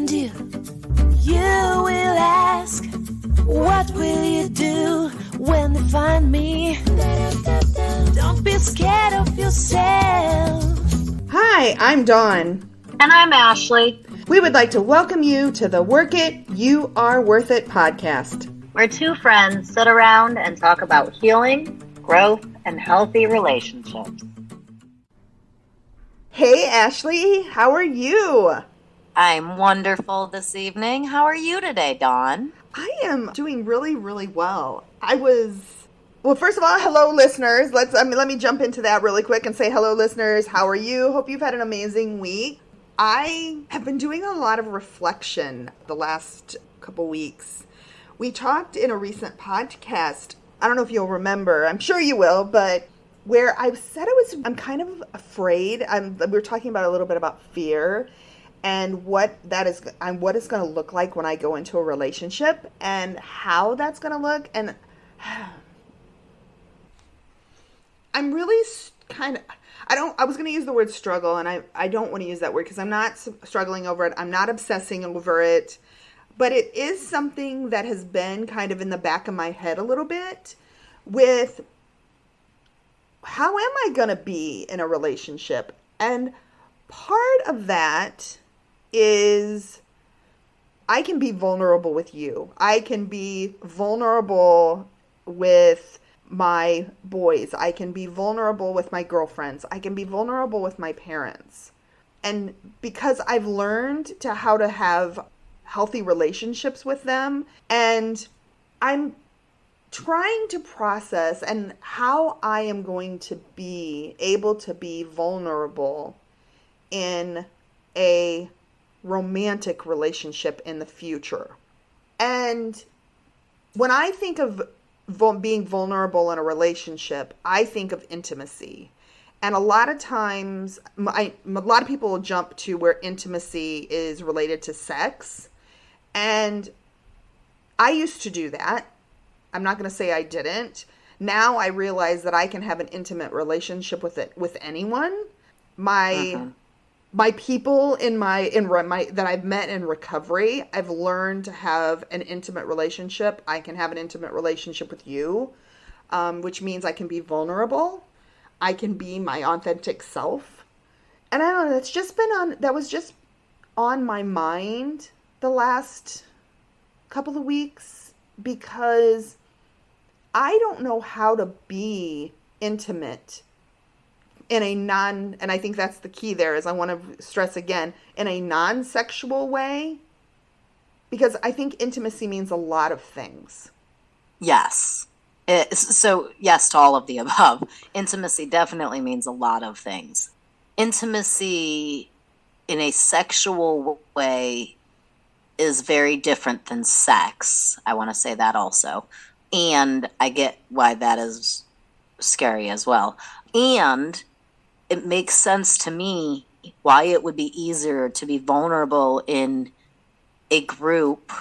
can do? You will ask, what will you do when they find me? Don't be scared of yourself. Hi, I'm Dawn. And I'm Ashley. We would like to welcome you to the Work It, You Are Worth It podcast. Where two friends sit around and talk about healing, growth, and healthy relationships. Hey, Ashley, how are you? I'm wonderful this evening. How are you today, Dawn? I am doing really, really well. Well, first of all, hello, listeners. Let me jump into that really quick and say hello, listeners. How are you? Hope you've had an amazing week. I have been doing a lot of reflection the last couple weeks. We talked in a recent podcast, I don't know if you'll remember, I'm sure you will, but where I said I'm kind of afraid. We were talking about a little bit about fear and what it's going to look like when I go into a relationship and how that's going to look. And I'm really I was going to use the word struggle, and I don't want to use that word because I'm not struggling over it. I'm not obsessing over it, but it is something that has been kind of in the back of my head a little bit with how am I going to be in a relationship? And part of that is I can be vulnerable with you. I can be vulnerable with my boys. I can be vulnerable with my girlfriends. I can be vulnerable with my parents. And because I've learned how to have healthy relationships with them, and I'm trying to process and how I am going to be able to be vulnerable in a romantic relationship in the future. And when I think of being vulnerable in a relationship, I think of intimacy. And a lot of times, a lot of people will jump to where intimacy is related to sex. And I used to do that. I'm not going to say I didn't. Now I realize that I can have an intimate relationship with anyone. My people that I've met in recovery, I've learned to have an intimate relationship. I can have an intimate relationship with you, which means I can be vulnerable. I can be my authentic self. And I don't know, that was just on my mind the last couple of weeks because I don't know how to be intimate in a and I think that's the key there, is I want to stress again, in a non-sexual way, because I think intimacy means a lot of things. Yes. So yes to all of the above. Intimacy definitely means a lot of things. Intimacy in a sexual way is very different than sex. I want to say that also. And I get why that is scary as well. And it makes sense to me why it would be easier to be vulnerable in a group,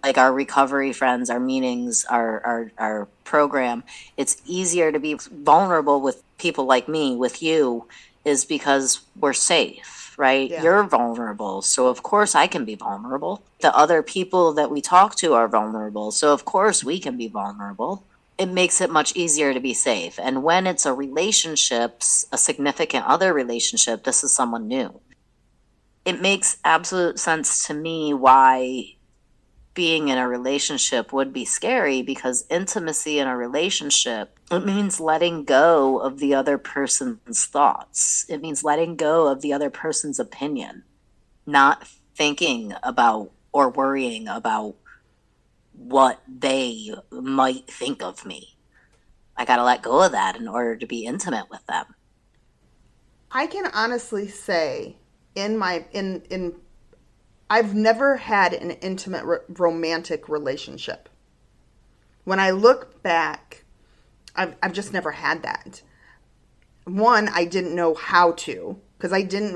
like our recovery friends, our meetings, our program. It's easier to be vulnerable with people like me, with you, is because we're safe, right? Yeah. You're vulnerable, so of course I can be vulnerable. The other people that we talk to are vulnerable, so of course we can be vulnerable. It makes it much easier to be safe. And when it's a relationship, a significant other relationship, this is someone new. It makes absolute sense to me why being in a relationship would be scary, because intimacy in a relationship, it means letting go of the other person's thoughts. It means letting go of the other person's opinion, not thinking about or worrying about what they might think of me. I got to let go of that in order to be intimate with them. I can honestly say I've never had an intimate romantic relationship. When I look back, I've just never had that. One, I didn't know how to, because again,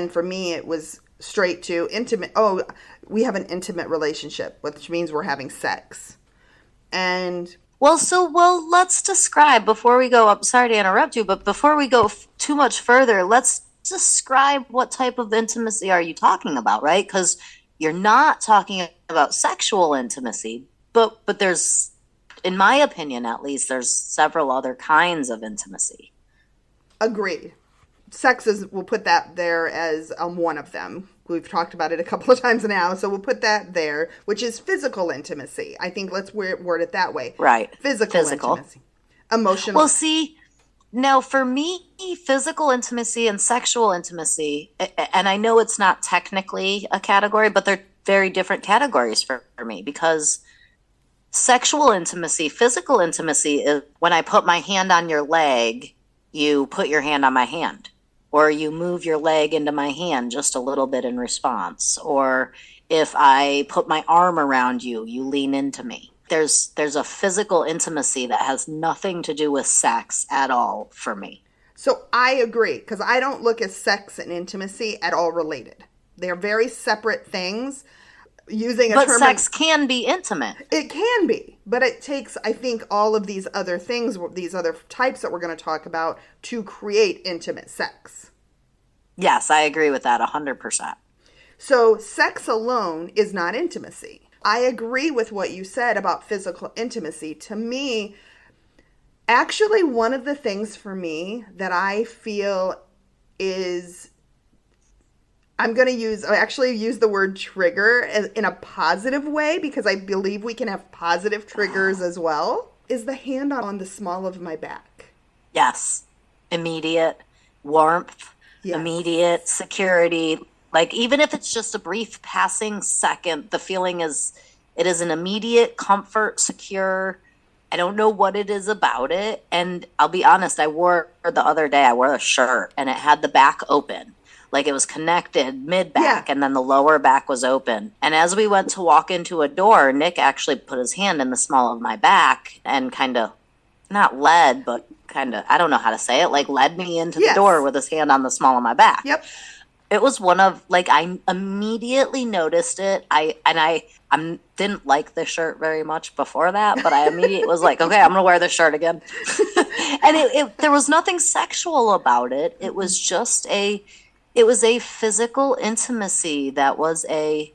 for me, it was straight to intimate. Oh, we have an intimate relationship, which means we're having sex. And let's describe before we go up. Sorry to interrupt you, but before we go too much further, let's describe what type of intimacy are you talking about, right? Because you're not talking about sexual intimacy, but there's, in my opinion at least, there's several other kinds of intimacy. Agreed. Sex is, we'll put that there as one of them. We've talked about it a couple of times now, so we'll put that there, which is physical intimacy. I think let's word it that way. Right. Physical intimacy. Emotional. Well, see, now for me, physical intimacy and sexual intimacy, and I know it's not technically a category, but they're very different categories for me, because sexual intimacy, physical intimacy is when I put my hand on your leg, you put your hand on my hand. Or you move your leg into my hand just a little bit in response. Or if I put my arm around you, you lean into me. There's a physical intimacy that has nothing to do with sex at all for me. So I agree, because I don't look at sex and intimacy at all related. They're very separate things. But sex can be intimate. It can be, but it takes, I think, all of these other things, these other types that we're going to talk about to create intimate sex. Yes, I agree with that 100%. So sex alone is not intimacy. I agree with what you said about physical intimacy. To me, actually, one of the things for me that I feel is, I'm going to actually use the word trigger in a positive way, because I believe we can have positive triggers as well, is the hand on the small of my back. Yes. Immediate warmth, yes. Immediate security. Like, even if it's just a brief passing second, the feeling is, it is an immediate comfort, secure. I don't know what it is about it. And I'll be honest, the other day, I wore a shirt and it had the back open. Like it was connected mid-back, and then the lower back was open. And as we went to walk into a door, Nick actually put his hand in the small of my back and kind of, not led, but kind of, I don't know how to say it, like led me into the door with his hand on the small of my back. Yep. It was one of, like, I immediately noticed it. I didn't like the shirt very much before that, but I immediately was like, okay, I'm going to wear this shirt again. And there was nothing sexual about it. It was just it was a physical intimacy that was hey,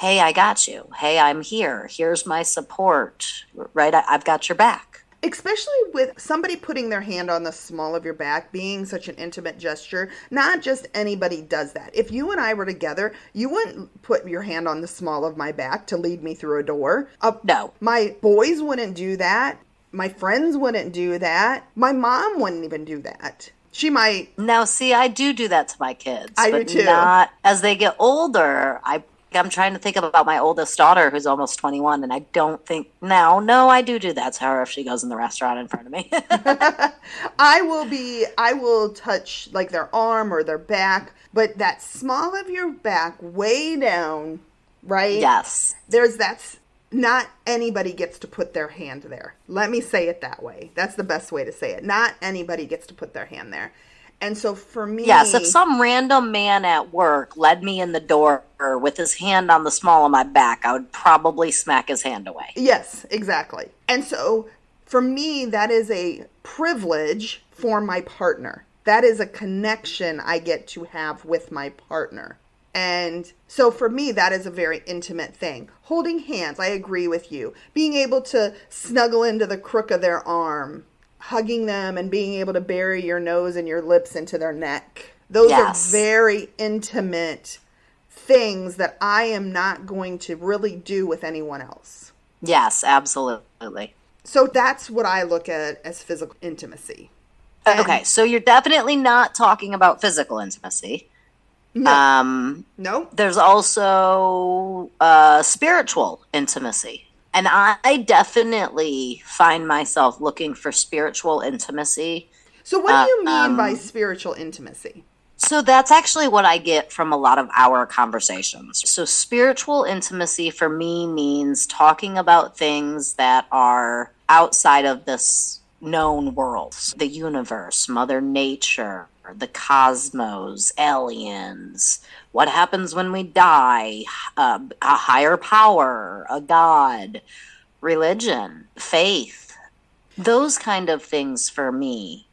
I got you. Hey, I'm here. Here's my support, right? I've got your back. Especially with somebody putting their hand on the small of your back being such an intimate gesture. Not just anybody does that. If you and I were together, you wouldn't put your hand on the small of my back to lead me through a door. No. My boys wouldn't do that. My friends wouldn't do that. My mom wouldn't even do that. She might. Now, see, I do that to my kids. I do too. Not as they get older. I'm trying to think about my oldest daughter, who's almost 21, and I don't think no, I do that to her if she goes in the restaurant in front of me. I will touch like their arm or their back, but that small of your back, way down, right? Yes. That's not anybody gets to put their hand there. Let me say it that way. That's the best way to say it. Not anybody gets to put their hand there. And so for me... Yes, if some random man at work led me in the door with his hand on the small of my back, I would probably smack his hand away. Yes, exactly. And so for me, that is a privilege for my partner. That is a connection I get to have with my partner. And so for me, that is a very intimate thing. Holding hands, I agree with you. Being able to snuggle into the crook of their arm, hugging them and being able to bury your nose and your lips into their neck. Those are very intimate things that I am not going to really do with anyone else. Yes, absolutely. So that's what I look at as physical intimacy. Okay, so you're definitely not talking about physical intimacy. No. No. There's also spiritual intimacy. And I definitely find myself looking for spiritual intimacy. So what do you mean by spiritual intimacy? So that's actually what I get from a lot of our conversations. So spiritual intimacy for me means talking about things that are outside of this known world. The universe, Mother Nature, the cosmos, aliens, what happens when we die, a higher power, a god, religion, faith. Those kind of things for me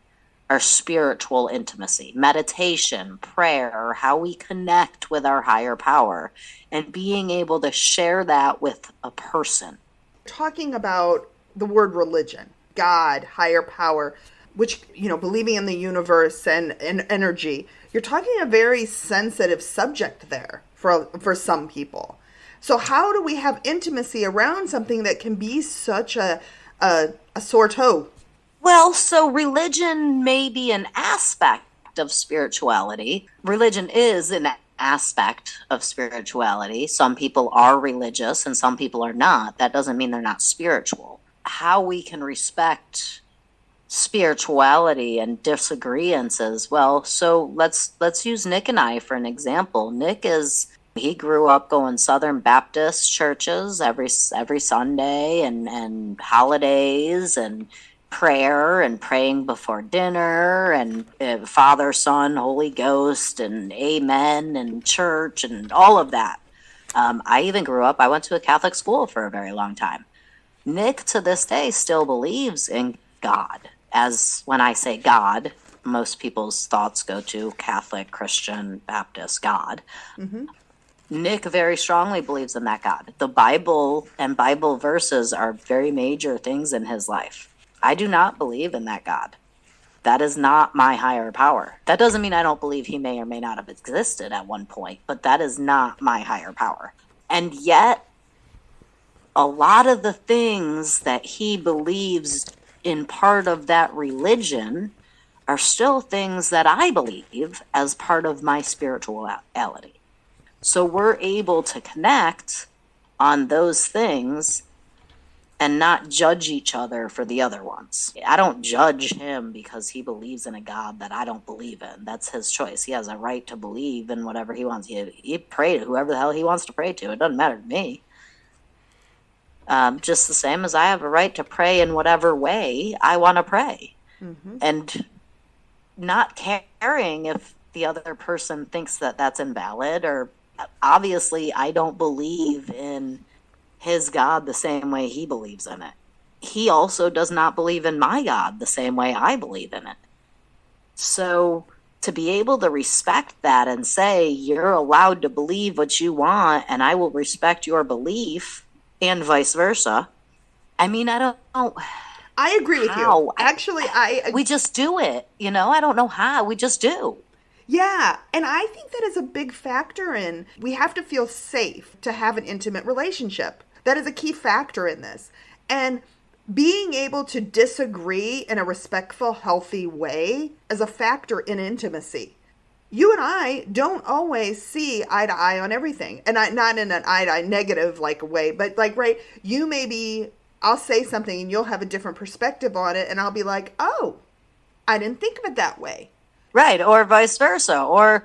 our spiritual intimacy, meditation, prayer, how we connect with our higher power, and being able to share that with a person. Talking about the word religion, God, higher power, which, believing in the universe and energy, you're talking a very sensitive subject there for some people. So how do we have intimacy around something that can be such a sore toe? Well, so religion may be an aspect of spirituality. Religion is an aspect of spirituality. Some people are religious and some people are not. That doesn't mean they're not spiritual. How we can respect spirituality and disagreements is, well, so let's use Nick and I for an example. He grew up going Southern Baptist churches every Sunday and holidays and prayer and praying before dinner and Father, Son, Holy Ghost and amen and church and all of that. I went to a Catholic school for a very long time. Nick to this day still believes in God. As when I say God, most people's thoughts go to Catholic, Christian, Baptist God. Mm-hmm. Nick very strongly believes in that God. The Bible and Bible verses are very major things in his life. I do not believe in that God. That is not my higher power. That doesn't mean I don't believe he may or may not have existed at one point, but that is not my higher power. And yet, a lot of the things that he believes in part of that religion are still things that I believe as part of my spirituality. So we're able to connect on those things and not judge each other for the other ones. I don't judge him because he believes in a God that I don't believe in. That's his choice. He has a right to believe in whatever he wants. He pray to whoever the hell he wants to pray to. It doesn't matter to me. Just the same as I have a right to pray in whatever way I want to pray. Mm-hmm. And not caring if the other person thinks that that's invalid, or obviously I don't believe in his God the same way he believes in it. He also does not believe in my God the same way I believe in it. So to be able to respect that and say, you're allowed to believe what you want and I will respect your belief, and vice versa. I mean, I don't know. I agree with you. Actually, we just do it. I don't know how. We just do. Yeah, and I think that is a big factor in, we have to feel safe to have an intimate relationship. That is a key factor in this. And being able to disagree in a respectful, healthy way is a factor in intimacy. You and I don't always see eye to eye on everything. And not in an eye to eye negative way, but right, I'll say something and you'll have a different perspective on it. And I'll be like, oh, I didn't think of it that way. Right. Or vice versa. Or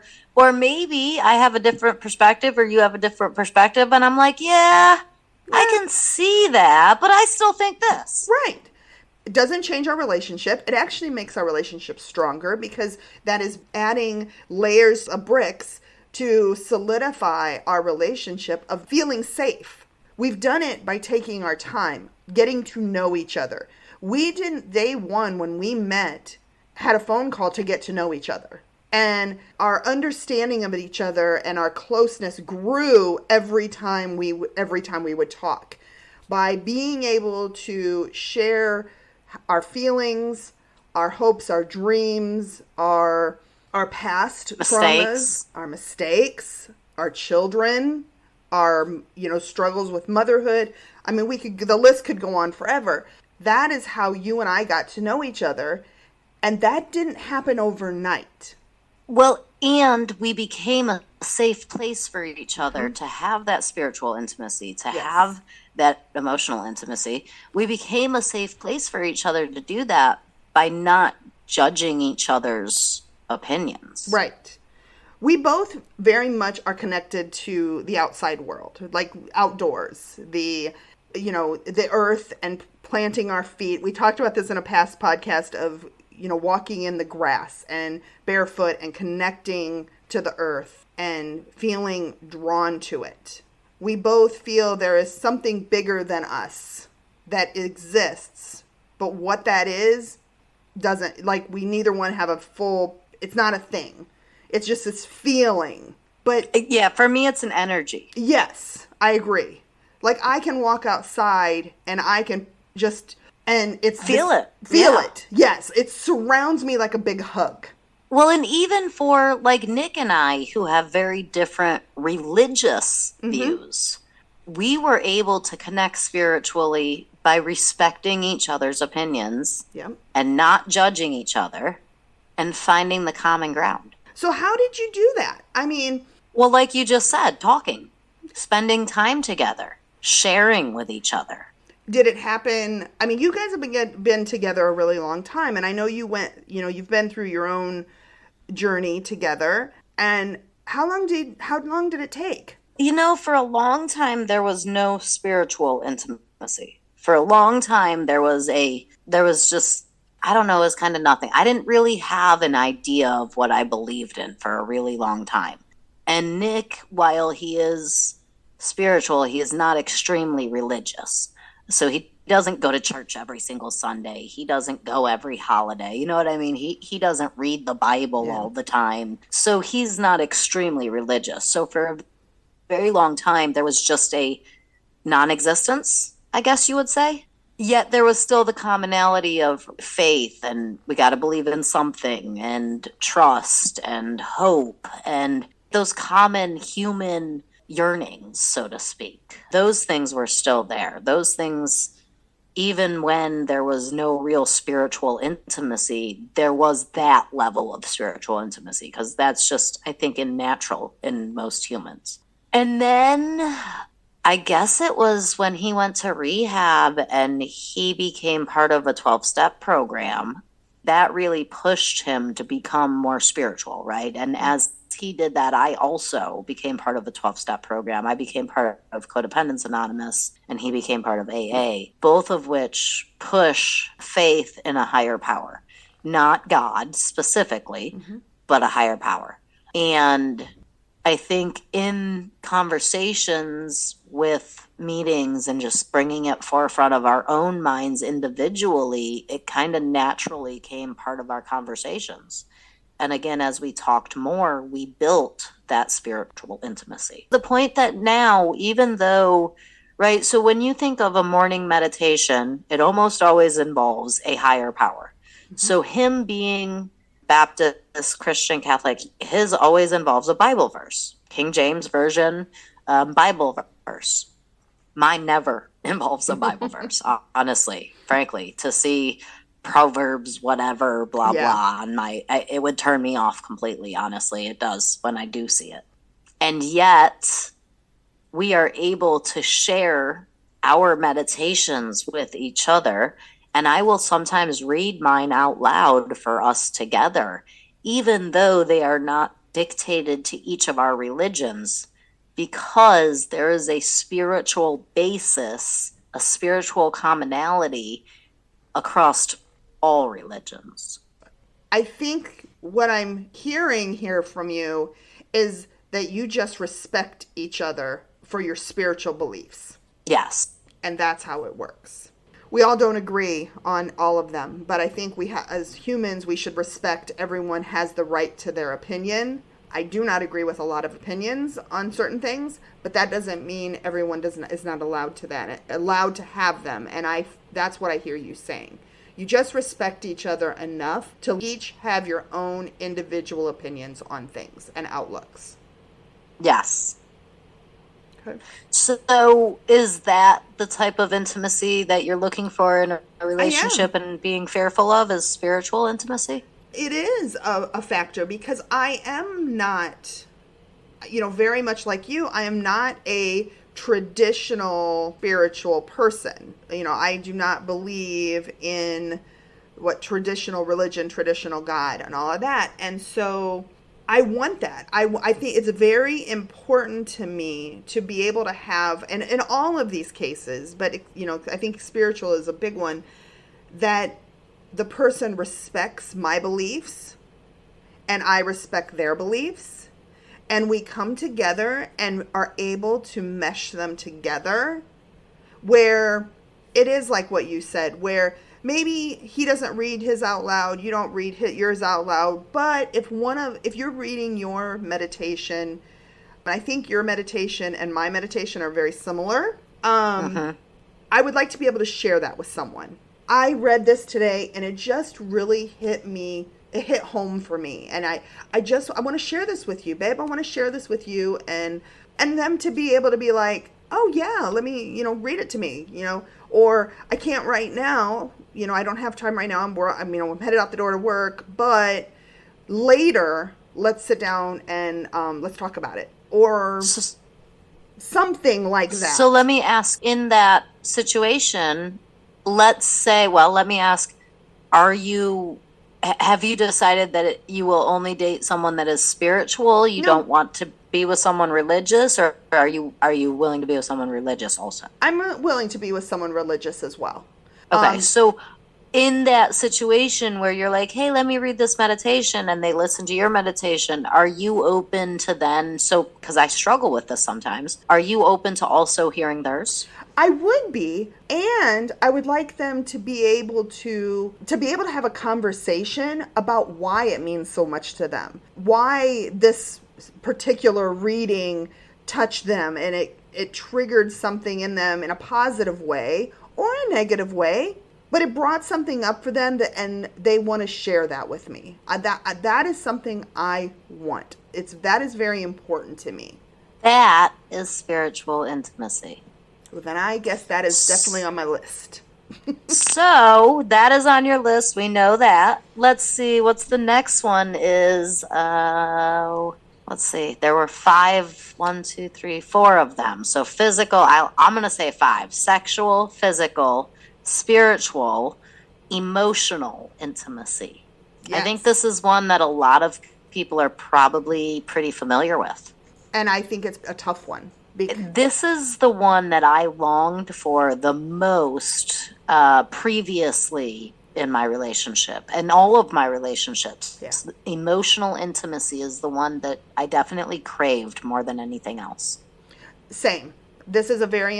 maybe I have a different perspective or you have a different perspective. And I'm like, yeah, I can see that, but I still think this. Right. It doesn't change our relationship. It actually makes our relationship stronger because that is adding layers of bricks to solidify our relationship of feeling safe. We've done it by taking our time, getting to know each other. We didn't, day one when we met, had a phone call to get to know each other. And our understanding of each other and our closeness grew every time we would talk. By being able to share our feelings, our hopes, our dreams, our past traumas, our mistakes, our children, our struggles with motherhood. I mean, the list could go on forever. That is how you and I got to know each other, and that didn't happen overnight. Well, and we became a safe place for each other to have that spiritual intimacy, to have that emotional intimacy. We became a safe place for each other to do that by not judging each other's opinions. Right. We both very much are connected to the outside world, like outdoors, the earth and planting our feet. We talked about this in a past podcast of, walking in the grass and barefoot and connecting to the earth and feeling drawn to it. We both feel there is something bigger than us that exists, but what that is, doesn't, like, we neither one have a full, it's not a thing. It's just this feeling. But yeah, for me, it's an energy. yes, I agree. Like, I can walk outside and I can just, and it's Feel it. Feel Yeah. it. Yes. It surrounds me like a big hug. Well, and even for like Nick and I, who have very different religious views, we were able to connect spiritually by respecting each other's opinions Yep. and not judging each other and finding the common ground. So how did you do that? I mean, Well, like you just said, talking, spending time together, sharing with each other. did it happen? I mean, you guys have been together a really long time, and I know you've been through your own journey together. And how long did it take? For a long time, there was no spiritual intimacy. For a long time, there was just, I don't know, it was kind of nothing. I didn't really have an idea of what I believed in for a really long time. And Nick, while he is spiritual, he is not extremely religious. So he doesn't go to church every single Sunday. He doesn't go every holiday. You know what I mean? He doesn't read the Bible all the time. So he's not extremely religious. So for a very long time, there was just a non-existence, I guess you would say. Yet there was still the commonality of faith, and we got to believe in something, and trust and hope, and those common human yearnings, so to speak. Those things were still there. Those things, even when there was no real spiritual intimacy, there was that level of spiritual intimacy, because that's just, I think, natural in most humans. And then I guess it was when he went to rehab and he became part of a 12-step program that really pushed him to become more spiritual, right? And as he did that, I also became part of the 12-step program. I became part of Codependence Anonymous, and he became part of AA, both of which push faith in a higher power, not God specifically, but a higher power. And I think in conversations with meetings and just bringing it forefront of our own minds individually, it kind of naturally came part of our conversations. And again, as we talked more, we built that spiritual intimacy. The point that now, even though, right, so when you think of a morning meditation, it almost always involves a higher power. So him being Baptist, Christian, Catholic, his always involves a Bible verse, King James Version Bible verse. Mine never involves a Bible verse, honestly, frankly, to see Proverbs, whatever, blah, blah, on it would turn me off completely, honestly. It does when I do see it. And yet, we are able to share our meditations with each other, and I will sometimes read mine out loud for us together, even though they are not dictated to each of our religions, because there is a spiritual basis, a spiritual commonality across all religions. I think what I'm hearing here from you is that you just respect each other for your spiritual beliefs. Yes. And that's how it works. We all don't agree on all of them, but I think as humans, we should respect everyone has the right to their opinion. I do not agree with a lot of opinions on certain things, but that doesn't mean everyone is not allowed to have them. And that's what I hear you saying. You just respect each other enough to each have your own individual opinions on things and outlooks. Yes. Okay. So is that the type of intimacy that you're looking for in a relationship and being fearful of, is spiritual intimacy? It is a factor, because I am not, very much like you, I am not a traditional spiritual person. I do not believe in what traditional religion, traditional God, and all of that. And so I want that. I think it's very important to me to be able to have, and in all of these cases, but I think spiritual is a big one, that the person respects my beliefs and I respect their beliefs. And we come together and are able to mesh them together, where it is like what you said, where maybe he doesn't read his out loud, you don't read yours out loud, but if you're reading your meditation, I think your meditation and my meditation are very similar. I would like to be able to share that with someone. I read this today and it just really hit me. It hit home for me. And I want to share this with you, babe. I want to share this with you, and them to be able to be like, oh yeah, let me, read it to me, or I can't right now, I don't have time right now. I'm headed out the door to work, but later let's sit down and let's talk about it, or something like that. So let me ask, in that situation, let me ask, have you decided that you will only date someone that is spiritual? You don't want to be with someone religious, or are you willing to be with someone religious also? I'm willing to be with someone religious as well. Okay, so in that situation where you're like, hey, let me read this meditation, and they listen to your meditation, are you open to then, because I struggle with this sometimes, are you open to also hearing theirs? I would be, and I would like them to be able to have a conversation about why it means so much to them, why this particular reading touched them, and it triggered something in them in a positive way or a negative way, but it brought something up for them and they want to share that with me. That is something I want. That is very important to me. That is spiritual intimacy. Well, then I guess that is definitely on my list. So that is on your list. We know that. Let's see. What's the next one is, let's see. There were 4 of them. So physical, I'm going to say 5. Sexual, physical, spiritual, emotional intimacy. Yes. I think this is one that a lot of people are probably pretty familiar with. And I think it's a tough one. This is the one that I longed for the most previously in my relationship and all of my relationships. Yeah. Emotional intimacy is the one that I definitely craved more than anything else. Same. This is a very,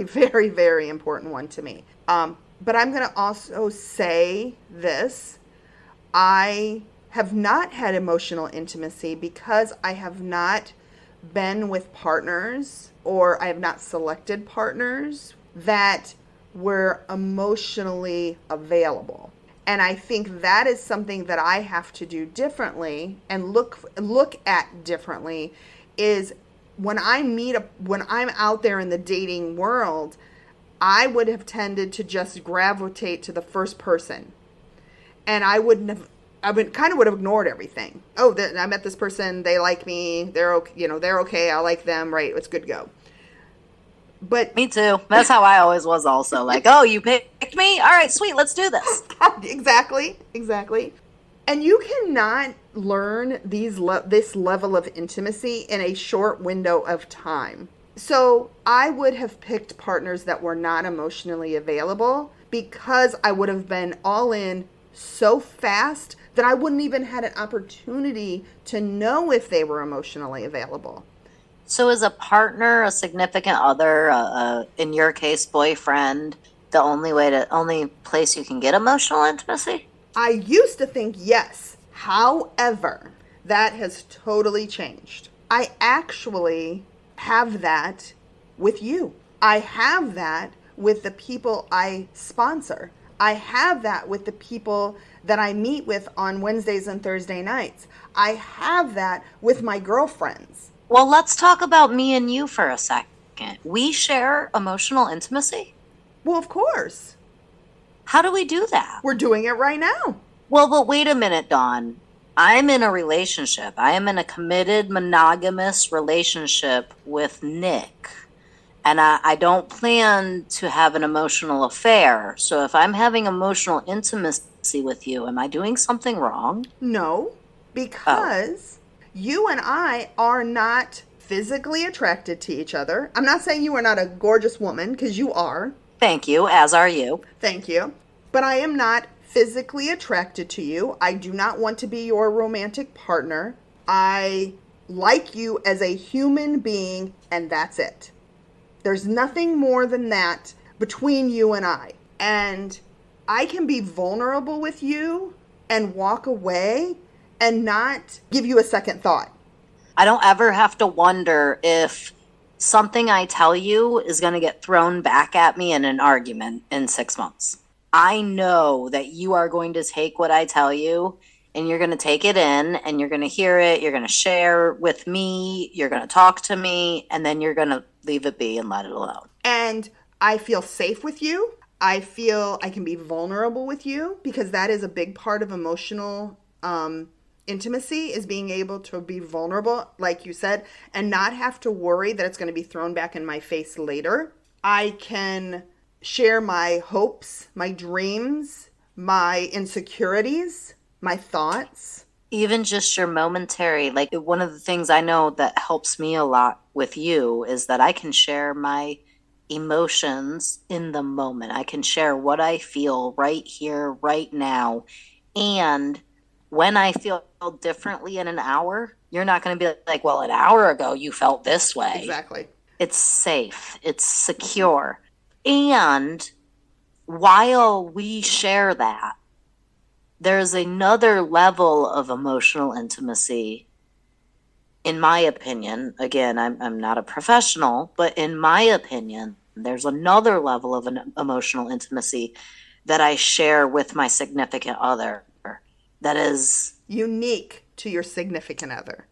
very, very important one to me. But I'm going to also say this. I have not had emotional intimacy because I have not been with partners, or I have not selected partners that were emotionally available. And I think that is something that I have to do differently and look at differently, is when I'm out there in the dating world, I would have tended to just gravitate to the first person. And I would have ignored everything. Oh, I met this person. They like me. They're okay. They're okay. I like them. Right. It's good to go. But me too. That's how I always was also. Like, oh, you picked me? All right, sweet. Let's do this. Exactly. And you cannot learn this level of intimacy in a short window of time. So I would have picked partners that were not emotionally available because I would have been all in so fast that I wouldn't even had an opportunity to know if they were emotionally available. So is a partner, a significant other, in your case, boyfriend, the only place you can get emotional intimacy? I used to think yes. However, that has totally changed. I actually have that with you. I have that with the people I sponsor. I have that with the people that I meet with on Wednesdays and Thursday nights. I have that with my girlfriends. Well, let's talk about me and you for a second. We share emotional intimacy? Well, of course. How do we do that? We're doing it right now. Well, but wait a minute, Dawn. I'm in a relationship. I am in a committed, monogamous relationship with Nick. And I don't plan to have an emotional affair. So if I'm having emotional intimacy with you, am I doing something wrong? No, because you and I are not physically attracted to each other. I'm not saying you are not a gorgeous woman, because you are. Thank you, as are you. Thank you. But I am not physically attracted to you. I do not want to be your romantic partner. I like you as a human being, and that's it. There's nothing more than that between you and I. And I can be vulnerable with you and walk away and not give you a second thought. I don't ever have to wonder if something I tell you is going to get thrown back at me in an argument in 6 months. I know that you are going to take what I tell you and you're going to take it in and you're going to hear it. You're going to share with me. You're going to talk to me, and then you're going to leave it be and let it alone. And I feel safe with you. I feel I can be vulnerable with you, because that is a big part of emotional intimacy, is being able to be vulnerable, like you said, and not have to worry that it's going to be thrown back in my face later. I can share my hopes, my dreams, my insecurities, my thoughts. Even just your momentary, like one of the things I know that helps me a lot with you is that I can share my emotions in the moment. I can share what I feel right here, right now. And when I feel differently in an hour, you're not going to be like, well, an hour ago you felt this way. Exactly. It's safe. It's secure. And while we share that, there's another level of emotional intimacy, in my opinion. Again, I'm not a professional, but in my opinion, there's another level of an emotional intimacy that I share with my significant other that is unique to your significant other.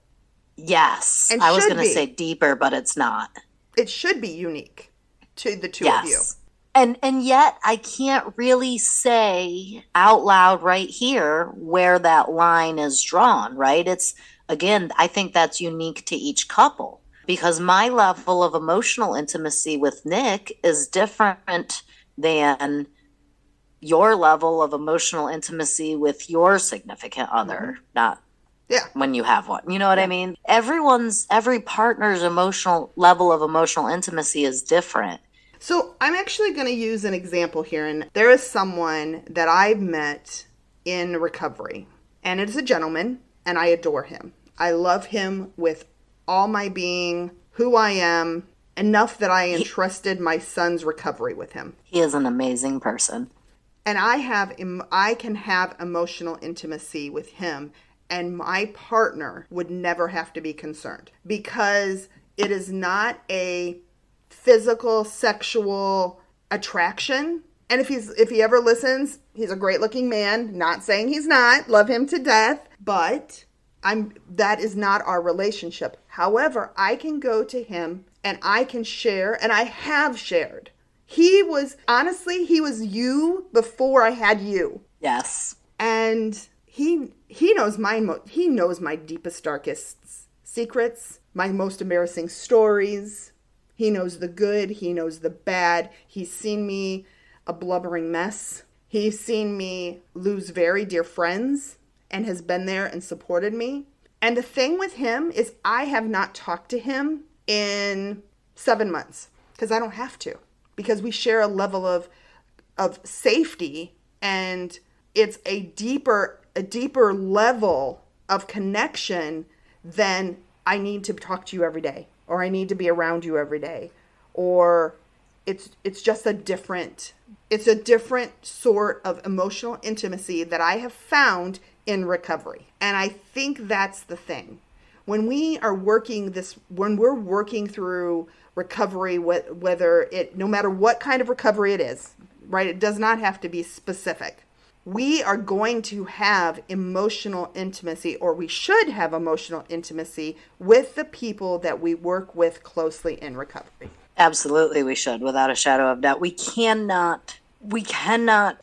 Yes. And I was should going to be. say deeper, but it's not. It should be unique to the two Yes. of you. And yet I can't really say out loud right here where that line is drawn, right? It's, again, I think that's unique to each couple, because my level of emotional intimacy with Nick is different than your level of emotional intimacy with your significant other, not when you have one. You know what I mean? Every partner's emotional level of emotional intimacy is different. So I'm actually going to use an example here. And there is someone that I've met in recovery, and it's a gentleman, and I adore him. I love him with all my being, who I am, enough that I entrusted my son's recovery with him. He is an amazing person. And I can have emotional intimacy with him, and my partner would never have to be concerned, because it is not a physical, sexual attraction. And if he ever listens, he's a great looking man. Not saying he's not. Love him to death. But that is not our relationship. However, I can go to him and I can share, and I have shared. He was you before I had you. Yes. And he knows he knows my deepest, darkest secrets, my most embarrassing stories. He knows the good. He knows the bad. He's seen me a blubbering mess. He's seen me lose very dear friends and has been there and supported me. And the thing with him is I have not talked to him in 7 months, because I don't have to, because we share a level of safety, and it's a deeper level of connection than I need to talk to you every day, or I need to be around you every day, or it's just a different sort of emotional intimacy that I have found in recovery. And I think that's the thing. When we're working through recovery, no matter what kind of recovery it is, right? It does not have to be specific. We are going to have emotional intimacy, or we should have emotional intimacy with the people that we work with closely in recovery. Absolutely, we should, without a shadow of doubt. We cannot,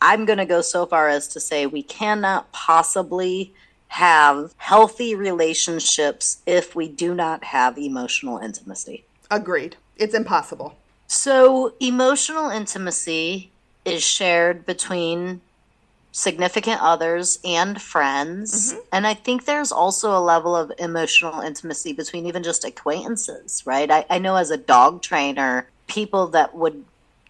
I'm going to go so far as to say we cannot possibly have healthy relationships if we do not have emotional intimacy. Agreed. It's impossible. So emotional intimacy is shared between significant others and friends. Mm-hmm. And I think there's also a level of emotional intimacy between even just acquaintances, right? I know as a dog trainer, people that would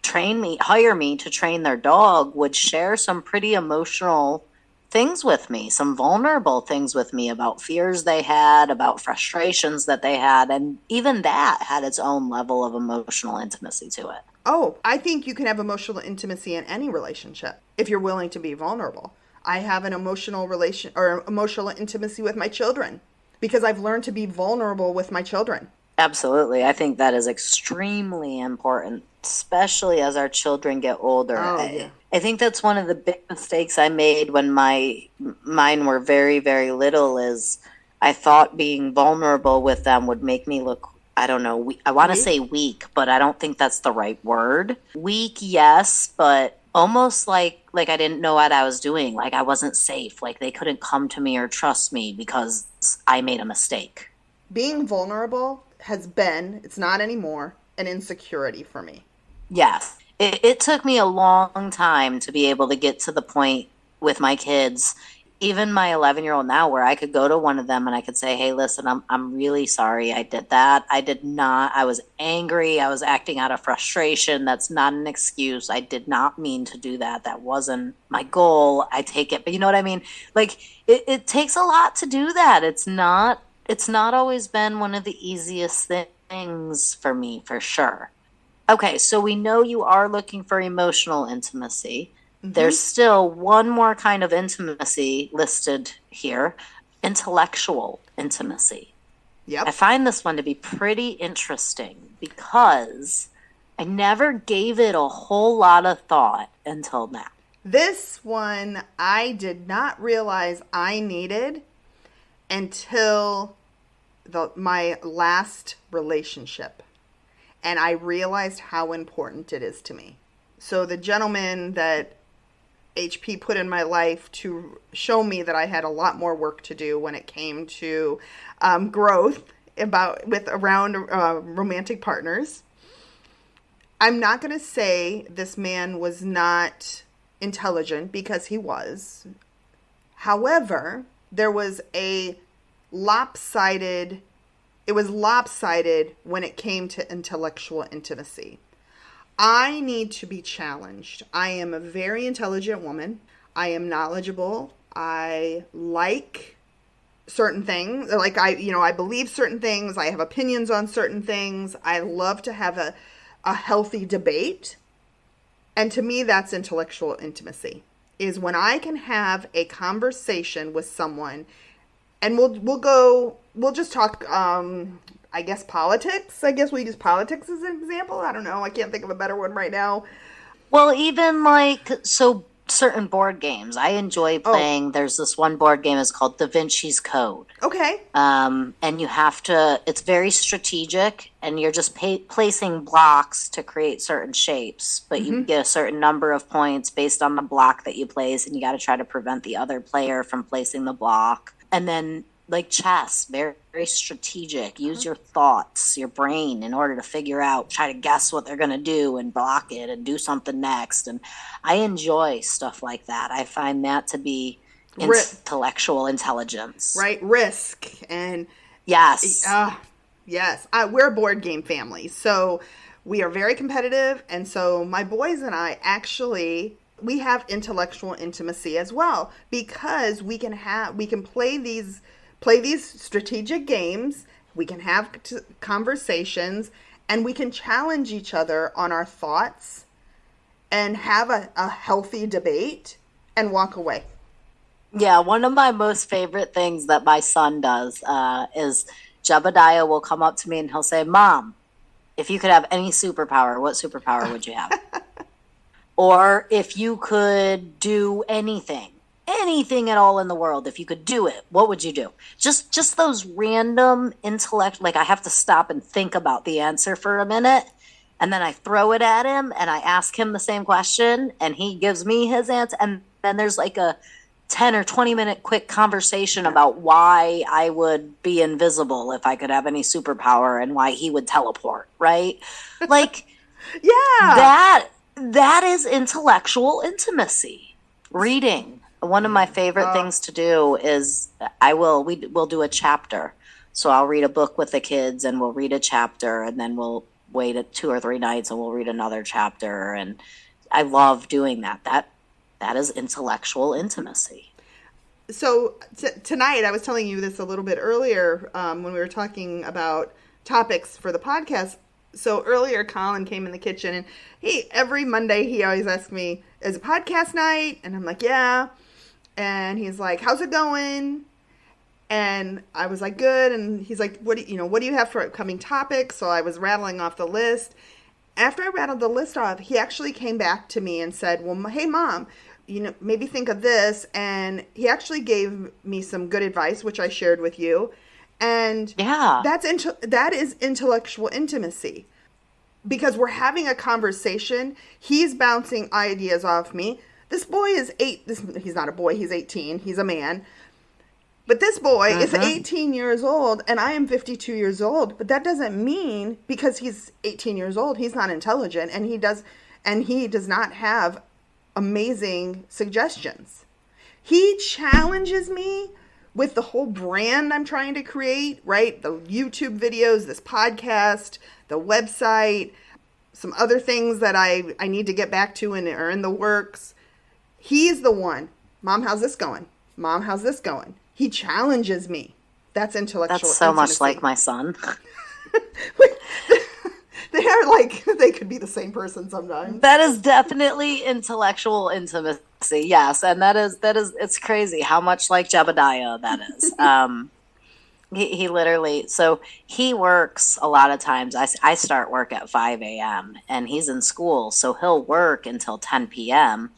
hire me to train their dog would share some pretty emotional things with me, some vulnerable things with me about fears they had, about frustrations that they had. And even that had its own level of emotional intimacy to it. Oh, I think you can have emotional intimacy in any relationship if you're willing to be vulnerable. I have an emotional intimacy with my children because I've learned to be vulnerable with my children. Absolutely. I think that is extremely important, especially as our children get older. Oh, yeah. I think that's one of the big mistakes I made when mine were very, very little is I thought being vulnerable with them would make me look, I don't know, I want to say weak, but I don't think that's the right word. Weak, yes, but almost like I didn't know what I was doing, like I wasn't safe, like they couldn't come to me or trust me because I made a mistake. Being vulnerable has been, it's not anymore, an insecurity for me. Yes. It took me a long time to be able to get to the point with my kids, even my 11-year-old now, where I could go to one of them and I could say, hey, listen, I'm really sorry I did that. I did not. I was angry. I was acting out of frustration. That's not an excuse. I did not mean to do that. That wasn't my goal. I take it. But you know what I mean? Like, it takes a lot to do that. It's not always been one of the easiest things for me, for sure. Okay, so we know you are looking for emotional intimacy. Mm-hmm. There's still one more kind of intimacy listed here, intellectual intimacy. Yep. I find this one to be pretty interesting because I never gave it a whole lot of thought until now. This one I did not realize I needed until my last relationship. And I realized how important it is to me. So the gentleman that HP put in my life to show me that I had a lot more work to do when it came to growth around romantic partners. I'm not going to say this man was not intelligent, because he was. However, there was a lopsided when it came to intellectual intimacy. I need to be challenged. I am a very intelligent woman. I am knowledgeable. I like certain things. Like I believe certain things. I have opinions on certain things. I love to have a healthy debate. And to me, that's intellectual intimacy, is when I can have a conversation with someone, and we'll just talk, I guess politics. I guess we use politics as an example. I don't know. I can't think of a better one right now. Well, even certain board games. I enjoy playing. There's this one board game is called Da Vinci's Code. Okay. And you have to, it's very strategic, and you're just placing blocks to create certain shapes, but you get a certain number of points based on the block that you place, and you got to try to prevent the other player from placing the block. And then, like chess, very, very strategic. Use your thoughts, your brain, in order to figure out, try to guess what they're going to do and block it and do something next. And I enjoy stuff like that. I find that to be intellectual intelligence. Right? Risk. And yes. Yes. We're a board game family. So we are very competitive. And so my boys and I we have intellectual intimacy as well, because we can play these strategic games, we can have conversations, and we can challenge each other on our thoughts and have a healthy debate and walk away. Yeah, one of my most favorite things that my son does is Jebediah will come up to me and he'll say, Mom, if you could have any superpower, what superpower would you have? Or if you could do anything at all in the world, if you could do it, what would you do? Just those random intellect, like I have to stop and think about the answer for a minute, and then I throw it at him and I ask him the same question and he gives me his answer, and then there's like a 10 or 20 minute quick conversation about why I would be invisible if I could have any superpower and why he would teleport, right? Like, yeah. That is intellectual intimacy. Reading. One of my favorite things to do is we'll do a chapter. So I'll read a book with the kids and we'll read a chapter, and then we'll wait 2 or 3 nights and we'll read another chapter. And I love doing that. That is intellectual intimacy. So tonight, I was telling you this a little bit earlier when we were talking about topics for the podcast. So earlier, Colin came in the kitchen, and every Monday he always asks me, "Is it podcast night?" And I'm like, "Yeah." And he's like, "How's it going?" And I was like, "Good." And he's like, what do you have for upcoming topics?" So I was rattling off the list. After I rattled the list off, he actually came back to me and said, "Well, hey, Mom, maybe think of this." And he actually gave me some good advice, which I shared with you. And yeah, that is intellectual intimacy, because we're having a conversation. He's bouncing ideas off me. This boy is he's not a boy. He's 18. He's a man. But this boy is 18 years old, and I am 52 years old. But that doesn't mean because he's 18 years old, he's not intelligent, and he does not have amazing suggestions. He challenges me with the whole brand I'm trying to create, right? The YouTube videos, this podcast, the website, some other things that I need to get back to and are in the works. He's the one. "Mom, how's this going? Mom, how's this going?" He challenges me. That's intellectual That's so intimacy. much like my son. They are like, they could be the same person sometimes. That is definitely intellectual intimacy. Yes, and that is it's crazy how much like Jebediah that is. He literally, so he works a lot of times. I start work at 5 a.m. and he's in school, so he'll work until 10 p.m.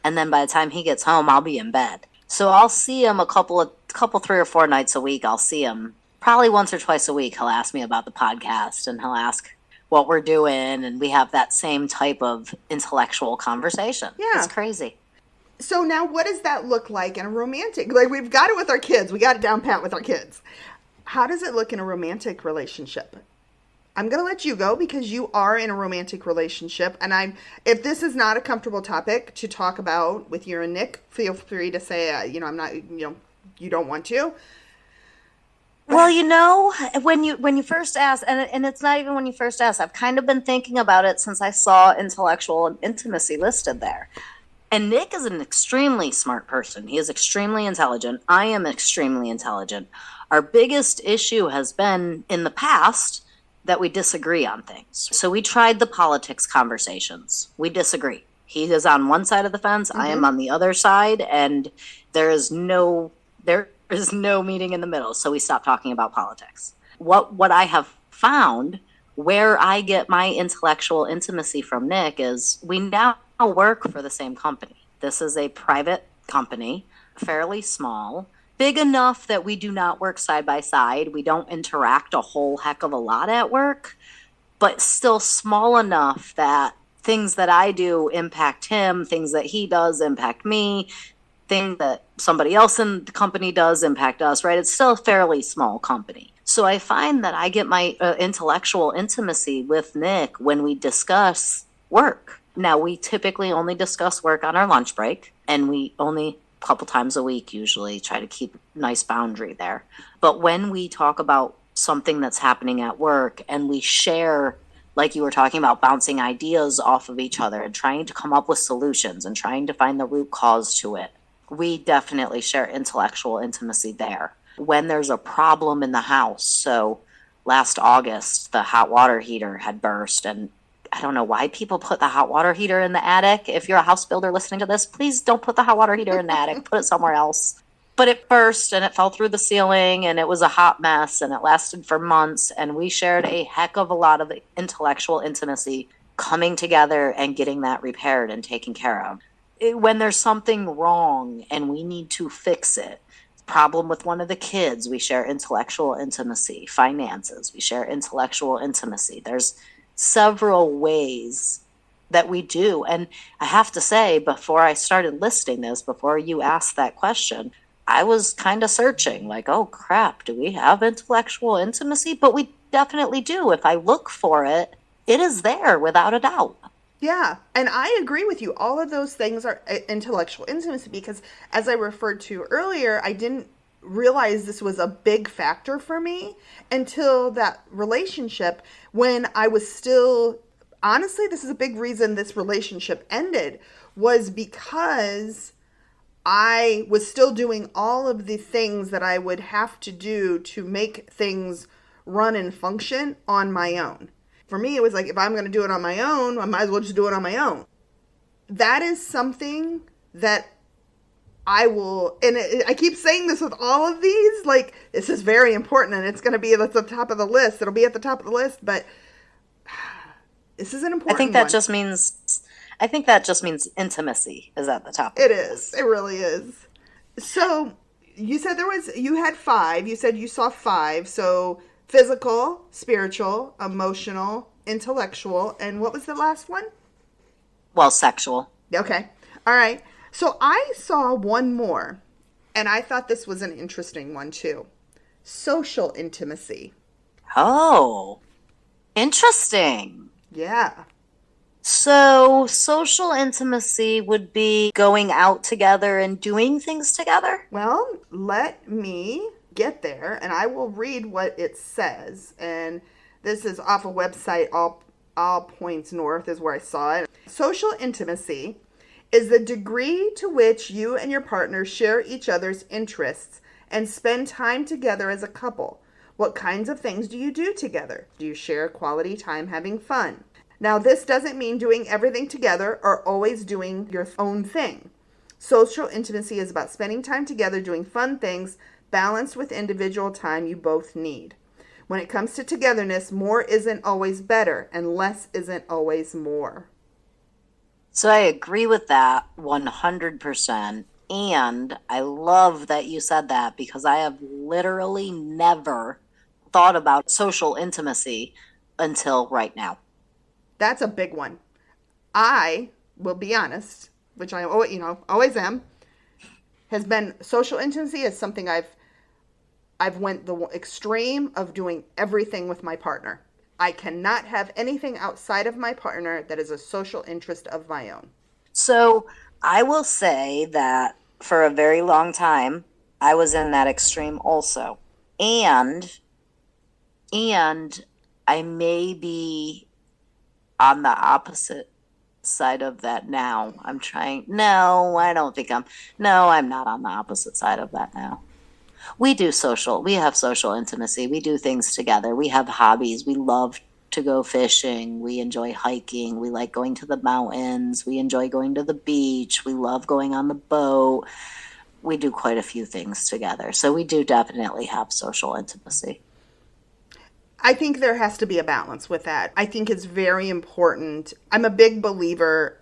and then by the time he gets home, I'll be in bed. So I'll see him a couple 3 or 4 nights a week. I'll see him probably once or twice a week. He'll ask me about the podcast and he'll ask what we're doing, and we have that same type of intellectual conversation. Yeah. It's crazy. So now what does that look like in a romantic? Like, we've got it with our kids. We got it down pat with our kids. How does it look in a romantic relationship? I'm going to let you go because you are in a romantic relationship. And if this is not a comfortable topic to talk about with you and Nick, feel free to say, I'm not, you don't want to. Well, when you first asked, and it's not even when you first asked, I've kind of been thinking about it since I saw intellectual intimacy listed there. And Nick is an extremely smart person. He is extremely intelligent. I am extremely intelligent. Our biggest issue has been in the past that we disagree on things. So we tried the politics conversations. We disagree. He is on one side of the fence. I am on the other side, and there is no meeting in the middle. So we stopped talking about politics. What I have found, where I get my intellectual intimacy from Nick, is we now work for the same company. This is a private company, fairly small, big enough that we do not work side by side. We don't interact a whole heck of a lot at work, but still small enough that things that I do impact him, things that he does impact me, things that somebody else in the company does impact us, right? It's still a fairly small company. So I find that I get my intellectual intimacy with Nick when we discuss work. Now, we typically only discuss work on our lunch break, and we only a couple times a week usually try to keep a nice boundary there. But when we talk about something that's happening at work and we share, like you were talking about, bouncing ideas off of each other and trying to come up with solutions and trying to find the root cause to it, we definitely share intellectual intimacy there. When there's a problem in the house, so last August, the hot water heater had burst, and I don't know why people put the hot water heater in the attic. If you're a house builder listening to this, please don't put the hot water heater in the attic. Put it somewhere else. But it burst and it fell through the ceiling and it was a hot mess and it lasted for months. And we shared a heck of a lot of intellectual intimacy coming together and getting that repaired and taken care of. When there's something wrong and we need to fix it, problem with one of the kids, we share intellectual intimacy. Finances, we share intellectual intimacy. There's several ways that we do. And I have to say, before I started listing this, before you asked that question, I was kind of searching like, oh crap, do we have intellectual intimacy? But we definitely do. If I look for it, it is there without a doubt. Yeah, and I agree with you. All of those things are intellectual intimacy because, as I referred to earlier, I didn't realize this was a big factor for me until that relationship when I was still, honestly, this is a big reason this relationship ended, was because I was still doing all of the things that I would have to do to make things run and function on my own. For me, it was like, if I'm going to do it on my own, I might as well just do it on my own. That is something that I will, and I keep saying this with all of these, like, this is very important and it's going to be at the top of the list. It'll be at the top of the list, but this is an important I think that one. just means intimacy is at the top. It is. It really is. So you said you had 5. You said you saw 5. So physical, spiritual, emotional, intellectual, and what was the last one? Well, sexual. Okay. All right. So I saw one more, and I thought this was an interesting one too. Social intimacy. Oh, interesting. Yeah. So social intimacy would be going out together and doing things together? Well, let me get there, and I will read what it says. And this is off a website, All Points North is where I saw it. Social intimacy is the degree to which you and your partner share each other's interests and spend time together as a couple. What kinds of things do you do together? Do you share quality time having fun? Now, this doesn't mean doing everything together or always doing your own thing. Social intimacy is about spending time together doing fun things balanced with individual time you both need. When it comes to togetherness, more isn't always better and less isn't always more. So I agree with that 100%. And I love that you said that because I have literally never thought about social intimacy until right now. That's a big one. I will be honest, which I always am, has been social intimacy is something I've went the extreme of doing everything with my partner. I cannot have anything outside of my partner that is a social interest of my own. So I will say that for a very long time, I was in that extreme also. And I may be on the opposite side of that now. I'm not on the opposite side of that now. We have social intimacy. We do things together. We have hobbies. We love to go fishing. We enjoy hiking. We like going to the mountains. We enjoy going to the beach. We love going on the boat. We do quite a few things together. So we do definitely have social intimacy. I think there has to be a balance with that. I think it's very important. I'm a big believer,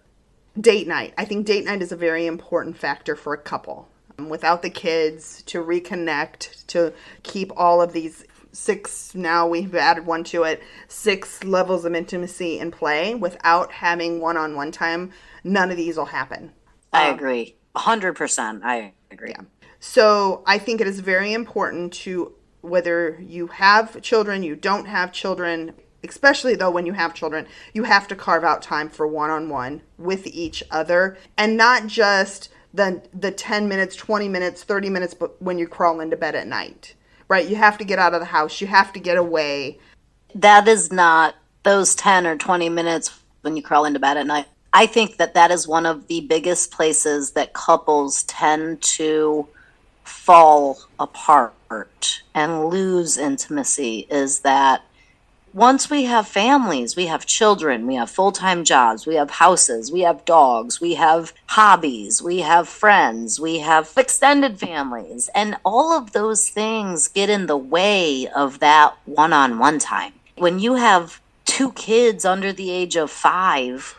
date night. I think date night is a very important factor for a couple. Without the kids, to reconnect, to keep all of these 6, now we've added one to it, 6 levels of intimacy in play. Without having one-on-one time, none of these will happen. I agree. 100%. I agree. Yeah. So I think it is very important to, whether you have children, you don't have children, especially though when you have children, you have to carve out time for one-on-one with each other, and not just the 10 minutes, 20 minutes, 30 minutes when you crawl into bed at night, right? You have to get out of the house. You have to get away. That is not those 10 or 20 minutes when you crawl into bed at night. I think that is one of the biggest places that couples tend to fall apart and lose intimacy, is that once we have families, we have children, we have full-time jobs, we have houses, we have dogs, we have hobbies, we have friends, we have extended families, and all of those things get in the way of that one-on-one time. When you have 2 kids under the age of 5,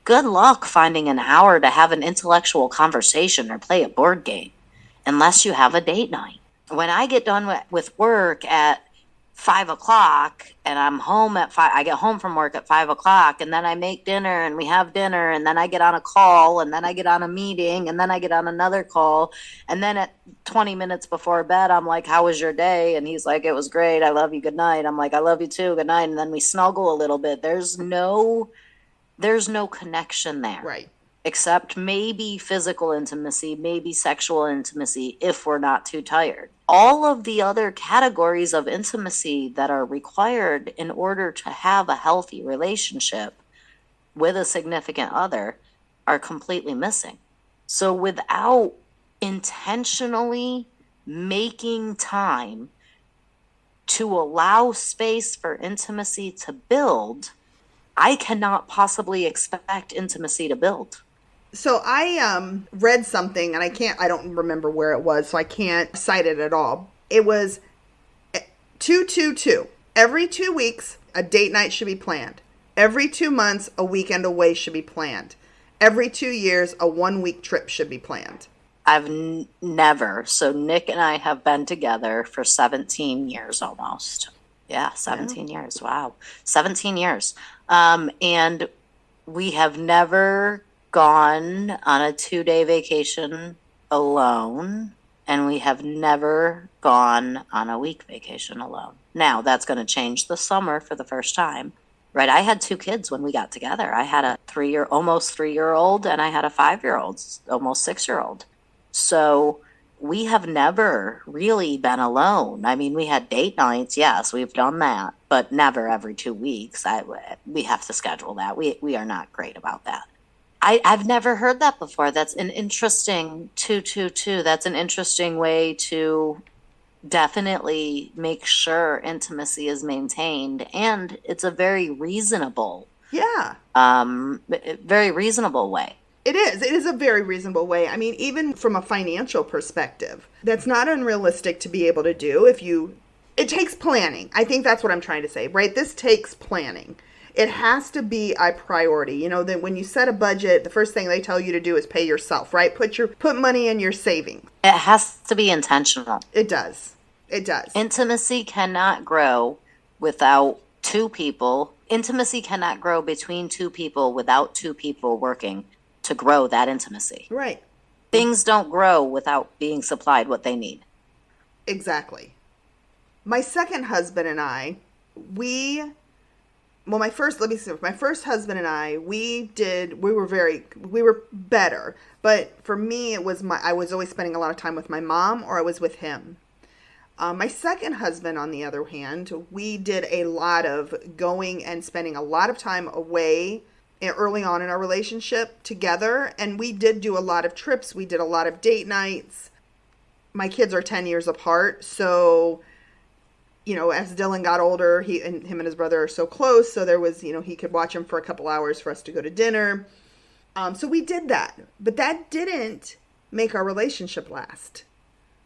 good luck finding an hour to have an intellectual conversation or play a board game, unless you have a date night. When I get done with work at 5 o'clock and I'm home at 5, I get home from work at 5 o'clock, and then I make dinner and we have dinner, and then I get on a call, and then I get on a meeting, and then I get on another call. And then at 20 minutes before bed, I'm like, how was your day? And he's like, it was great. I love you. Good night. I'm like, I love you too. Good night. And then we snuggle a little bit. There's no connection there. Right. Except maybe physical intimacy, maybe sexual intimacy, if we're not too tired. All of the other categories of intimacy that are required in order to have a healthy relationship with a significant other are completely missing. So without intentionally making time to allow space for intimacy to build, I cannot possibly expect intimacy to build. So I read something, and I don't remember where it was, so I can't cite it at all. It was 222. Every 2 weeks, a date night should be planned. Every 2 months, a weekend away should be planned. Every 2 years, a 1-week trip should be planned. I've never. So Nick and I have been together for 17 years almost. Yeah, 17 years. Wow. 17 years. And we have never gone on a 2-day vacation alone. And we have never gone on a week vacation alone. Now, that's going to change this summer for the first time. Right? I had 2 kids when we got together. I had a almost 3-year-old, and I had a 5-year-old, almost 6-year-old. So we have never really been alone. I mean, we had date nights. Yes, we've done that, but never every 2 weeks. We have to schedule that. We are not great about that. I've never heard that before. That's an interesting 222. That's an interesting way to definitely make sure intimacy is maintained, and it's a very reasonable, very reasonable way. It is a very reasonable way. I mean, even from a financial perspective, that's not unrealistic to be able to do. It takes planning. I think that's what I'm trying to say, right? This takes planning. It has to be a priority. You know, that when you set a budget, the first thing they tell you to do is pay yourself, right? Put money in your savings. It has to be intentional. It does. It does. Intimacy cannot grow without 2 people. Intimacy cannot grow between 2 people without 2 people working to grow that intimacy. Right. Things don't grow without being supplied what they need. Exactly. My second husband and I, my first husband and I, we were better. But for me, I was always spending a lot of time with my mom, or I was with him. My second husband, on the other hand, we did a lot of going and spending a lot of time away early on in our relationship together. And we did do a lot of trips. We did a lot of date nights. My kids are 10 years apart. So, you know, as Dylan got older, him and his brother are so close. So there was, he could watch him for a couple hours for us to go to dinner. So we did that. But that didn't make our relationship last.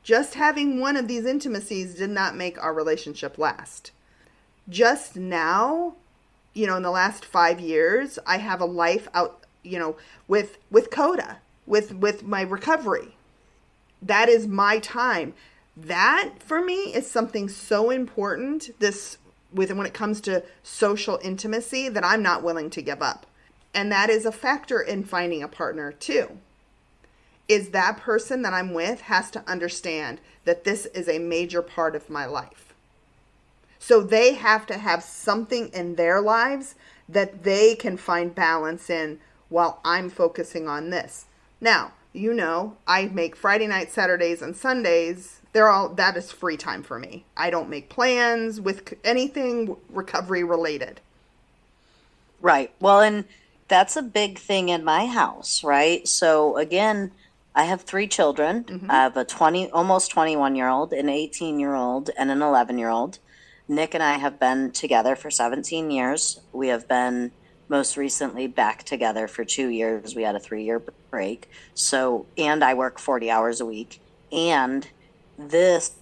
Just having one of these intimacies did not make our relationship last. Just now, in the last 5 years, I have a life out, with Coda, with my recovery. That is my time. That, for me, is something so important, when it comes to social intimacy, that I'm not willing to give up. And that is a factor in finding a partner, too. Is that person that I'm with has to understand that this is a major part of my life. So they have to have something in their lives that they can find balance in while I'm focusing on this. Now, I make Friday nights, Saturdays, and Sundays. That is free time for me. I don't make plans with anything recovery related. Right. Well, and that's a big thing in my house, right? So again, I have 3 children. Mm-hmm. I have a almost 21-year-old, an 18-year-old, and an 11-year-old. Nick and I have been together for 17 years. We have been most recently back together for 2 years. We had a 3-year break. So, and I work 40 hours a week. And this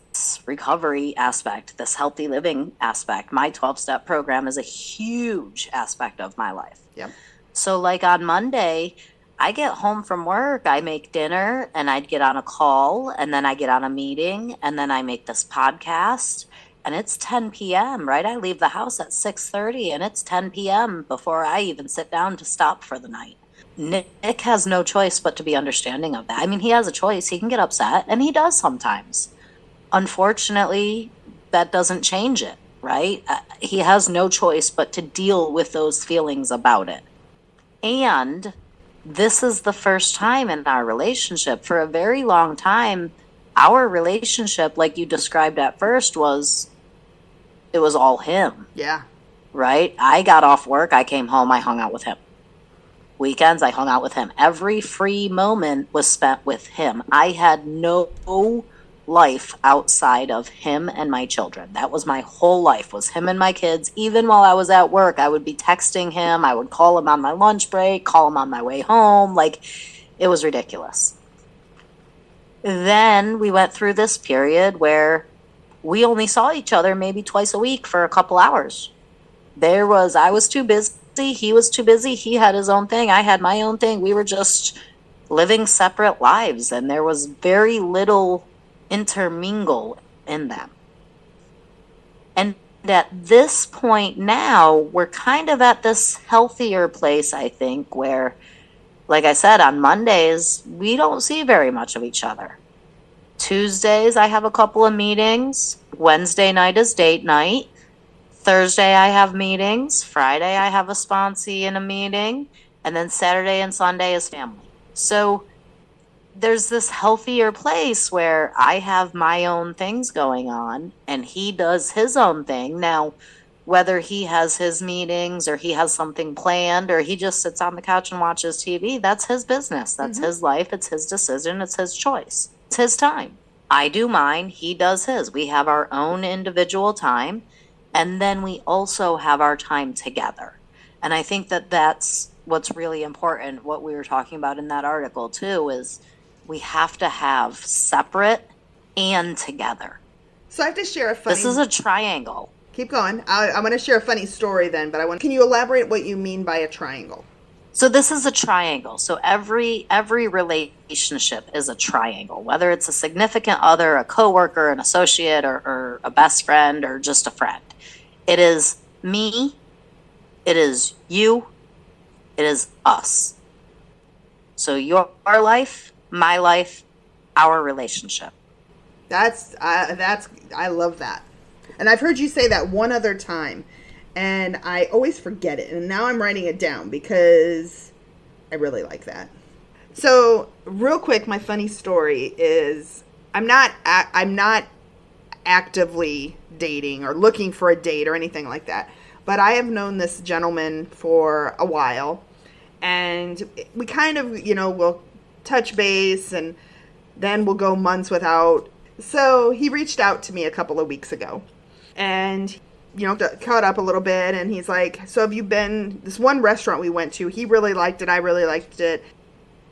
recovery aspect, this healthy living aspect, my 12-step program is a huge aspect of my life. Yep. So like on Monday, I get home from work, I make dinner, and I'd get on a call, and then I get on a meeting, and then I make this podcast, and it's 10 p.m., right? I leave the house at 6:30, and it's 10 p.m. before I even sit down to stop for the night. Nick has no choice but to be understanding of that. I mean, he has a choice. He can get upset, and he does sometimes. Unfortunately, that doesn't change it, right? He has no choice but to deal with those feelings about it. And this is the first time in our relationship. For a very long time, our relationship, like you described at first, it was all him. Yeah. Right? I got off work, I came home, I hung out with him. Weekends, I hung out with him. Every free moment was spent with him. I had no life outside of him and my children. That was my whole life, was him and my kids. Even while I was at work, I would be texting him. I would call him on my lunch break, call him on my way home. Like, it was ridiculous. Then we went through this period where we only saw each other maybe twice a week for a couple hours. I was too busy. He was too busy. He had his own thing. I had my own thing. We were just living separate lives, and there was very little intermingle in them. And at this point now, we're kind of at this healthier place, I think, where, like I said, on Mondays, we don't see very much of each other. Tuesdays, I have a couple of meetings. Wednesday night is date night. Thursday, I have meetings. Friday, I have a sponsee in a meeting. And then Saturday and Sunday is family. So there's this healthier place where I have my own things going on and he does his own thing. Now, whether he has his meetings or he has something planned or he just sits on the couch and watches TV, that's his business. That's his life. It's his decision. It's his choice. It's his time. I do mine. He does his. We have our own individual time. And then we also have our time together. And I think that that's what's really important. What we were talking about in that article too is we have to have separate and together. So I have to share a funny... This is a triangle. Keep going. I'm going to share a funny story then, but can you elaborate what you mean by a triangle? So this is a triangle. So every relationship is a triangle, whether it's a significant other, a coworker, an associate, or a best friend, or just a friend. It is me, it is you, it is us. So your life, my life, our relationship. I love that. And I've heard you say that one other time, and I always forget it. And now I'm writing it down because I really like that. So real quick, my funny story is I'm not actively dating or looking for a date or anything like that. But I have known this gentleman for a while, and we kind of, we'll touch base and then we'll go months without. So he reached out to me a couple of weeks ago and, caught up a little bit. And he's like, so have you been, this one restaurant we went to, he really liked it. I really liked it.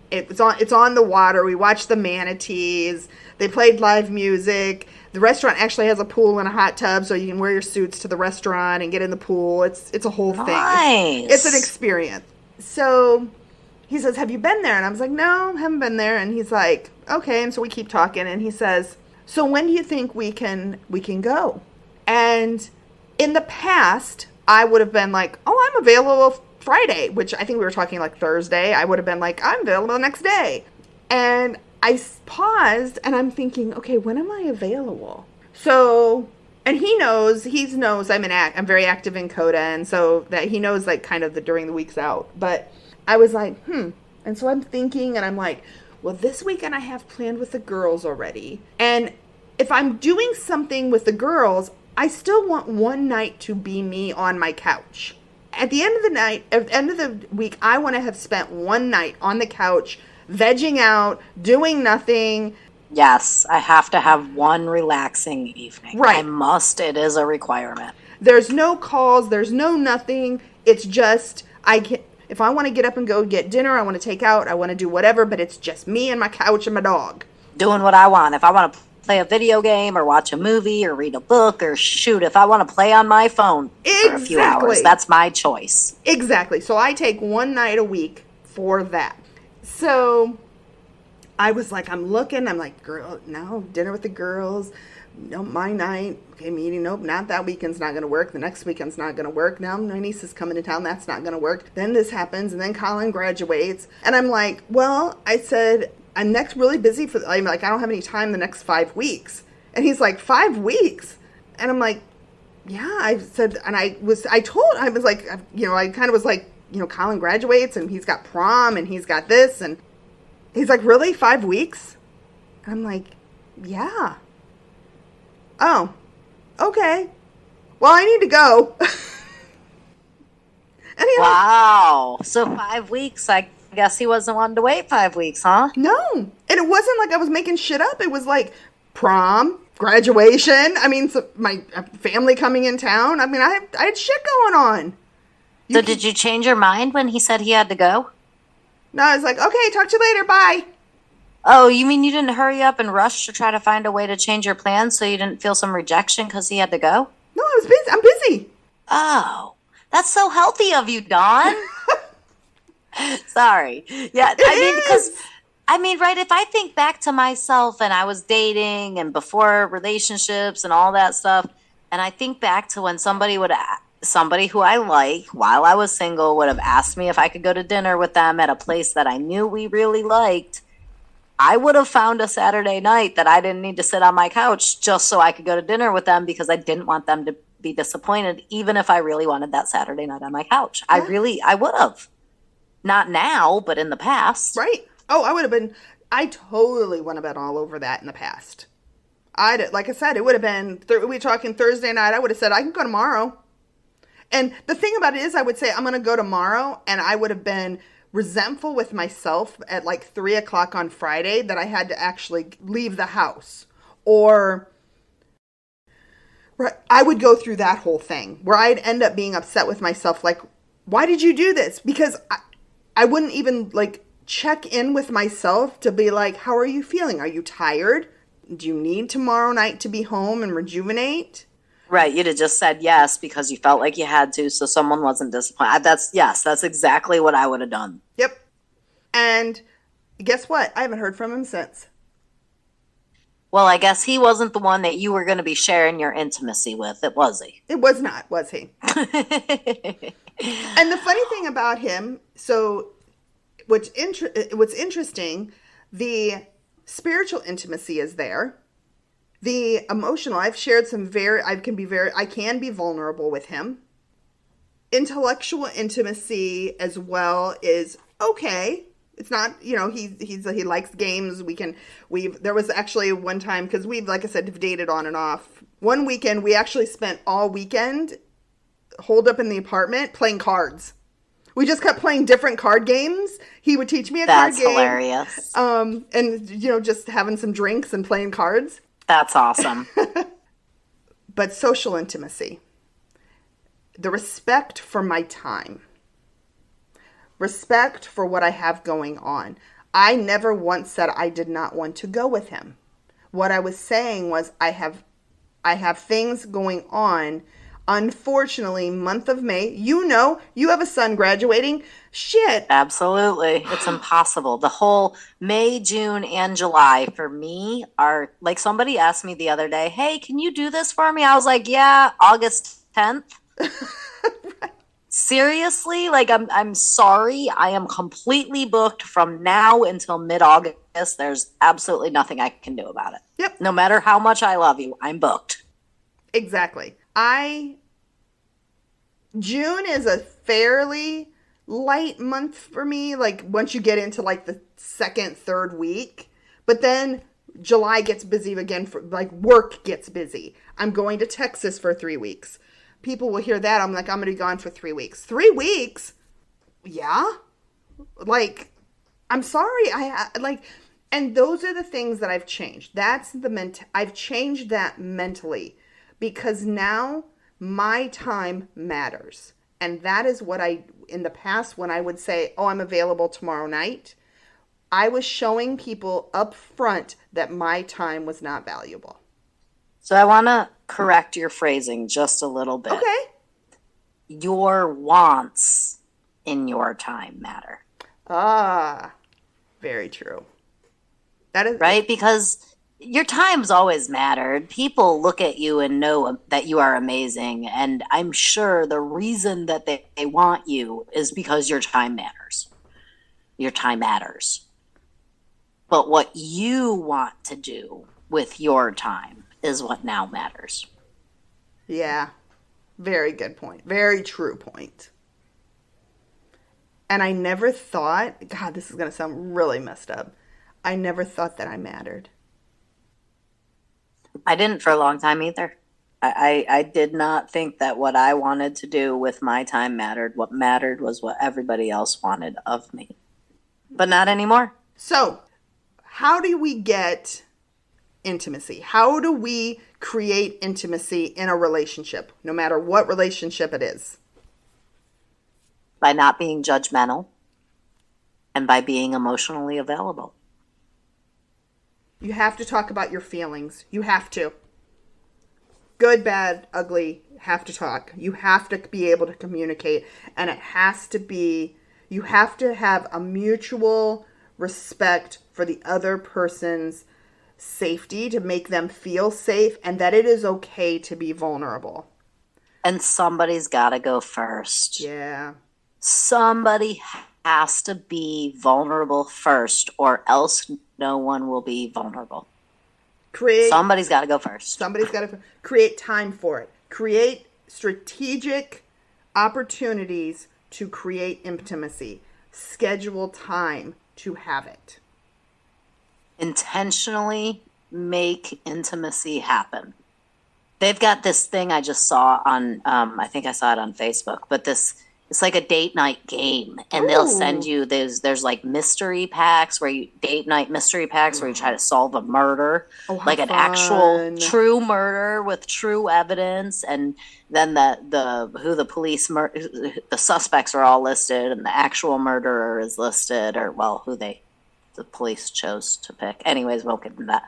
It's on the water. We watched the manatees. They played live music. The restaurant actually has a pool and a hot tub, so you can wear your suits to the restaurant and get in the pool. It's a whole thing. It's an experience. So he says, have you been there? And I was like, no, haven't been there. And he's like, okay. And so we keep talking. And he says, so when do you think we can go? And in the past, I would have been like, oh, I'm available Friday, which I think we were talking like Thursday. I would have been like, I'm available the next day. And I paused and I'm thinking, okay, when am I available? So, and he knows I'm very active in Coda. And so that he knows like kind of during the weeks out, but I was like, And so I'm thinking and I'm like, well, this weekend I have planned with the girls already. And if I'm doing something with the girls, I still want one night to be me on my couch. At the end of the week, I want to have spent one night on the couch, vegging out, doing nothing. Yes, I have to have one relaxing evening. Right. I must. It is a requirement. There's no calls. There's no nothing. It's just, if I want to get up and go get dinner, I want to take out, I want to do whatever, but it's just me and my couch and my dog. Doing what I want. If I want to play a video game or watch a movie or read a book or shoot, if I want to play on my phone for a few hours, that's my choice. Exactly. So I take one night a week for that. So I was like, I'm like, girl, no, dinner with the girls. No, my night. Okay, meeting. Nope, not that weekend's not going to work. The next weekend's not going to work. Now my niece is coming to town. That's not going to work. Then this happens, and then Colin graduates. And I'm like, well, I said, I'm next really busy I'm like, I don't have any time the next 5 weeks. And he's like, 5 weeks? And I'm like, yeah. I said, and I was like, I kind of was like, Colin graduates, and he's got prom, and he's got this, and he's like, really? 5 weeks? And I'm like, yeah. Oh, okay. Well, I need to go. Wow. So 5 weeks, I guess he wasn't wanting to wait 5 weeks, huh? No. And it wasn't like I was making shit up. It was like prom, graduation. I mean, so my family coming in town. I mean, I had shit going on. So did you change your mind when he said he had to go? No, I was like, okay, talk to you later. Bye. Oh, you mean you didn't hurry up and rush to try to find a way to change your plans so you didn't feel some rejection because he had to go? No, I was busy. I'm busy. Oh, that's so healthy of you, Dawn. Sorry. Yeah, right, if I think back to myself and I was dating and before relationships and all that stuff, and I think back to when somebody who I like while I was single would have asked me if I could go to dinner with them at a place that I knew we really liked, I would have found a Saturday night that I didn't need to sit on my couch just so I could go to dinner with them because I didn't want them to be disappointed, even if I really wanted that Saturday night on my couch. Yeah. I would have. Not now, but in the past. Right. Oh, I totally would have been all over that in the past. Like I said, it would have been, we were talking Thursday night, I would have said, I can go tomorrow. And the thing about it is, I would say, I'm going to go tomorrow, and I would have been resentful with myself at like 3:00 on Friday that I had to actually leave the house. Or I would go through that whole thing where I'd end up being upset with myself. Like, why did you do this? Because I wouldn't even like check in with myself to be like, how are you feeling? Are you tired? Do you need tomorrow night to be home and rejuvenate? Right. You'd have just said yes because you felt like you had to, so someone wasn't disappointed. That's exactly what I would have done. Yep. And guess what? I haven't heard from him since. Well, I guess he wasn't the one that you were going to be sharing your intimacy with, was he? It was not, was he? And the funny thing about him, so what's interesting, the spiritual intimacy is there. The emotional, I can be vulnerable with him. Intellectual intimacy as well is okay. It's not, he likes games. There was actually one time, because we've, like I said, dated on and off. One weekend, we actually spent all weekend holed up in the apartment playing cards. We just kept playing different card games. He would teach me a card game. That's hilarious. And, just having some drinks and playing cards. That's awesome. But social intimacy. The respect for my time. Respect for what I have going on. I never once said I did not want to go with him. What I was saying was I have things going on. Unfortunately, month of May, you have a son graduating. Shit. Absolutely. It's impossible. The whole May, June, and July for me are, like, somebody asked me the other day, hey, can you do this for me? I was like, yeah, August 10th. Right. Seriously? Like, I'm sorry. I am completely booked from now until mid-August. There's absolutely nothing I can do about it. Yep. No matter how much I love you, I'm booked. Exactly. June is a fairly light month for me, like once you get into like the second, third week. But then July gets busy again, for like work gets busy. I'm going to Texas for 3 weeks. People will hear that. I'm like, I'm going to be gone for 3 weeks. 3 weeks? Yeah. Like, I'm sorry. And those are the things that I've changed. I've changed that mentally, because now my time matters. And that is what in the past, when I would say, oh, I'm available tomorrow night, I was showing people up front that my time was not valuable. So I want to correct your phrasing just a little bit. Okay. Your wants in your time matter. Ah, very true. That is right, because your time's always mattered. People look at you and know that you are amazing, and I'm sure the reason that they want you is because your time matters. Your time matters. But what you want to do with your time is what now matters. Yeah. Very good point. Very true point. And I never thought, God, this is going to sound really messed up. I never thought that I mattered. I didn't for a long time either. I did not think that what I wanted to do with my time mattered. What mattered was what everybody else wanted of me. But not anymore. So, how do we get intimacy? How do we create intimacy in a relationship, no matter what relationship it is? By not being judgmental and by being emotionally available. You have to talk about your feelings. You have to. Good, bad, ugly, have to talk. You have to be able to communicate. And it has to be, you have to have a mutual respect for the other person's safety, to make them feel safe, and that it is okay to be vulnerable. And somebody's got to go first. Yeah. Somebody has to be vulnerable first, or else no one will be vulnerable. Somebody's got to go first. Somebody's got to create time for it. Create strategic opportunities to create intimacy. Schedule time to have it. Intentionally make intimacy happen. They've got this thing I just saw on, I think I saw it on Facebook, but it's like a date night game, and Ooh. They'll send you, there's like mystery packs date night mystery packs where you try to solve a murder, like an actual true murder with true evidence, and then the suspects are all listed, and the actual murderer is listed, or well, the police chose to pick. Anyways, we'll get into that.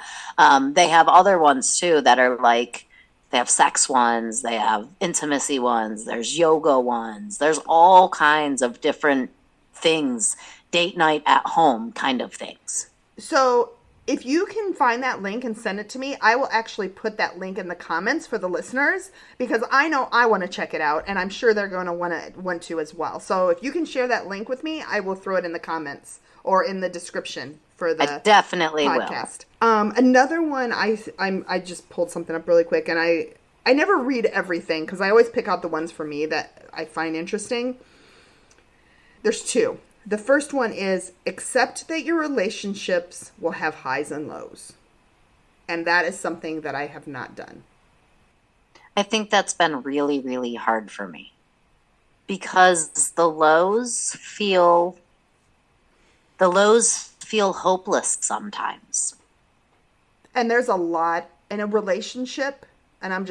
They have other ones too that are like, they have sex ones, they have intimacy ones, there's yoga ones, there's all kinds of different things, date night at home kind of things. So if you can find that link and send it to me, I will actually put that link in the comments for the listeners, because I know I want to check it out, and I'm sure they're going to want to as well. So if you can share that link with me, I will throw it in the comments or in the description for the I definitely podcast. Another one, I just pulled something up really quick, and I never read everything because I always pick out the ones for me that I find interesting. There's two. The first one is, accept that your relationships will have highs and lows. And that is something that I have not done. I think that's been really, really hard for me, because the lows feel hopeless sometimes. And there's a lot in a relationship, and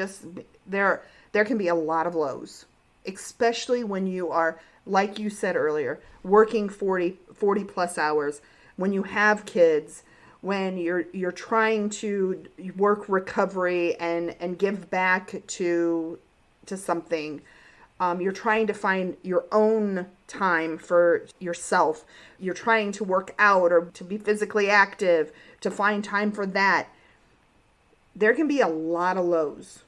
there can be a lot of lows, especially when you are, like you said earlier, working 40 plus hours, when you have kids, when you're trying to work recovery and give back to something. You're trying to find your own time for yourself. You're trying to work out or to be physically active, to find time for that. There can be a lot of lows.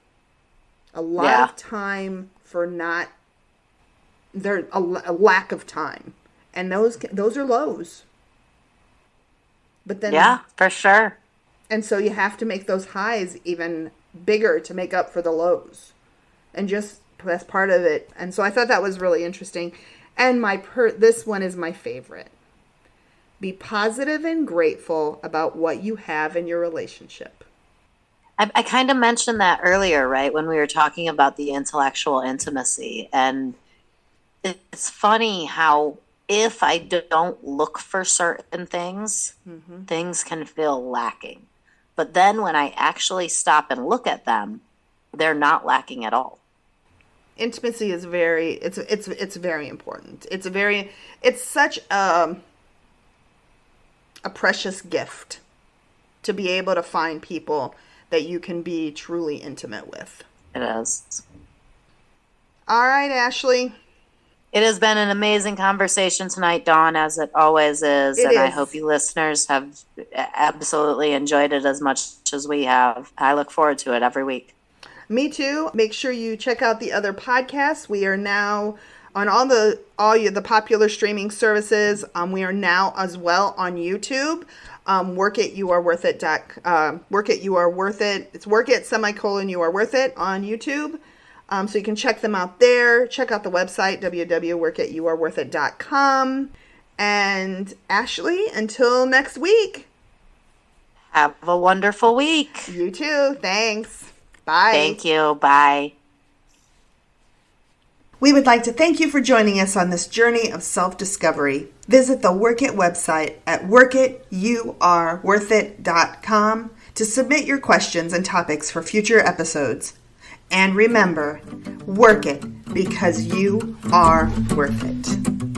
A lot of time for a lack of time. And those are lows. But then, yeah, for sure. And so you have to make those highs even bigger to make up for the lows. And that's part of it. And so I thought that was really interesting. And this one is my favorite. Be positive and grateful about what you have in your relationship. I kind of mentioned that earlier, right? When we were talking about the intellectual intimacy. And it's funny how if I don't look for certain things, things can feel lacking. But then when I actually stop and look at them, they're not lacking at all. Intimacy is very important. It's such a precious gift to be able to find people that you can be truly intimate with. It is. All right, Ashley. It has been an amazing conversation tonight, Dawn, as it always is. I hope you listeners have absolutely enjoyed it as much as we have. I look forward to it every week. Me too. Make sure you check out the other podcasts. We are now on all the popular streaming services. We are now as well on YouTube. Work It, You Are Worth It. Work It, You Are Worth It. It's Work It, You Are Worth It on YouTube. So you can check them out there. Check out the website, www.workitYouAreWorthIt.com. And Ashley, until next week. Have a wonderful week. You too. Thanks. Bye. Thank you. Bye. We would like to thank you for joining us on this journey of self-discovery. Visit the Work It website at workityouareworthit.com to submit your questions and topics for future episodes. And remember, work it because you are worth it.